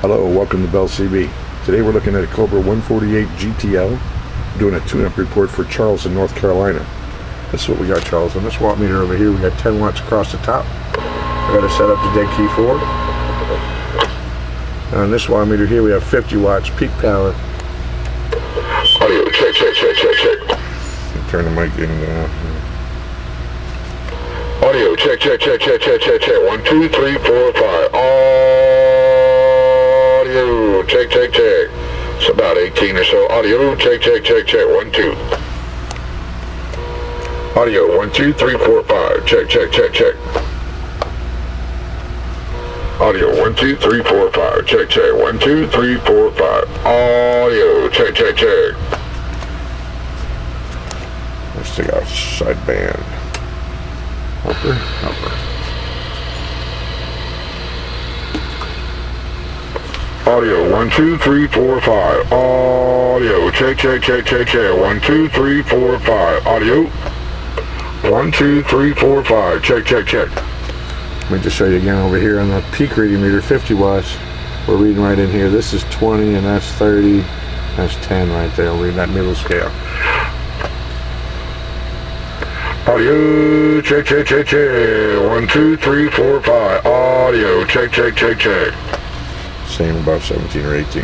Hello, welcome to Bell CB. Today we're looking at a Cobra 148GTL, doing a tune-up report for Charleston, North Carolina. This is what we got, Charles. On this watt meter over here, we got 10 watts across the top. I got it set up to dead key 4. On this watt meter here, we have 50 watts peak power. Audio check. Turn the mic in. Audio check. 1, 2, 3, 4, 5. Audio check. It's about 18 or so. Audio check. 1, 2. Audio 1, 2, 3, 4, 5. Check. Audio 1, 2, 3, 4, 5. Check. 1, 2, 3, 4, 5. Audio check. Let's take out side band. Upper. Audio 1, 2, 3, 4, 5. Audio check. 1, 2, 3, 4, 5. Audio 1, 2, 3, 4, 5. Check. Let me just show you again over here on the peak reading meter, 50 watts. We're reading right in here. This is 20 and that's 30. That's 10 right there. We're reading that middle scale. Audio check. 1, 2, 3, 4, 5. Audio check. Same about 17 or 18.